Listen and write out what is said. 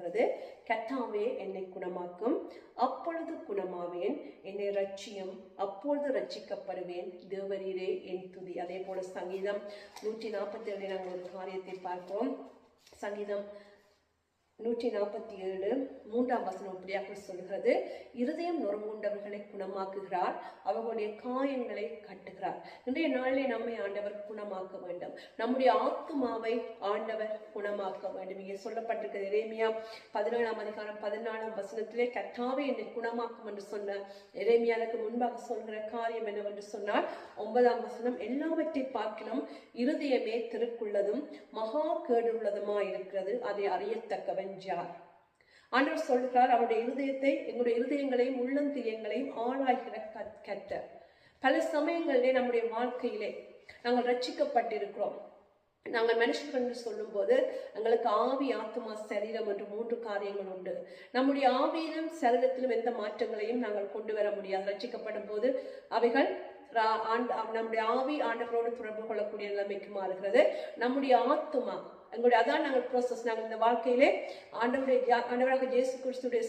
சொல்கிறது, கர்த்தாவே என்னை குணமாக்கும், அப்பொழுது குணமாவேன், என்னை ரட்சியும், அப்பொழுது ரட்சிக்கப்படுவேன், தேவரீரே என் துதி. அதே போல சங்கீதம் 147 நாங்கள் ஒரு காரியத்தை பார்ப்போம். சங்கீதம் 147 3ஆம் வசனம் இப்படியாக சொல்கிறது, இருதயம் நொறுங்குண்டவர்களை குணமாக்குகிறார், அவர்களுடைய காயங்களை கட்டுகிறார். இன்றைய நாளிலே நம்மை ஆண்டவர் குணமாக்க வேண்டும், நம்முடைய ஆத்துமாவை ஆண்டவர் குணமாக்க வேண்டும். இங்கே சொல்லப்பட்டிருக்கிறது எரேமியா 17ஆம் அதிகாரம் 14ஆம் வசனத்திலே, கர்த்தாவே என்னை குணமாக்கும் என்று சொன்ன எரேமியாவுக்கு முன்பாக சொல்கிற காரியம் என்னவென்று சொன்னால் 9ஆம் வசனம், எல்லாவற்றை பார்க்கிலும் இருதயமே திருக்குள்ளதும் மகா கேடுள்ளதுமாய் இருக்கிறது, அதை அறியத்தக்கவன் யார்? ஆண்டவர் சொல்கிறார், அவருடைய இருதயத்தை, எங்களுடைய இருதயங்களையும் உள்ளந்திரியங்களையும் ஆளாய்கிற கர்த்தர். பல சமயங்களிலே நம்முடைய வாழ்க்கையிலே நாங்கள் ரட்சிக்கப்பட்டிருக்கிறோம். நாங்கள் மனுஷர்கள் என்று சொல்லும் போது எங்களுக்கு ஆவி, ஆத்மா, சரீரம் என்று 3 காரியங்கள் உண்டு. நம்முடைய ஆவியிலும் சரீரத்திலும் எந்த மாற்றங்களையும் நாங்கள் கொண்டு வர முடியாது. ரட்சிக்கப்படும் போது அவைகள் நம்முடைய ஆவி ஆண்டவரோடு தொடர்பு கொள்ளக்கூடிய நிலைமைக்கு மாறுகிறது. நம்முடைய ஆத்மா, எங்களுடைய அதான் நாங்கள் ப்ரோசஸ். நாங்கள் இந்த வாழ்க்கையிலே ஆண்டவராக இயேசு கிறிஸ்துடைய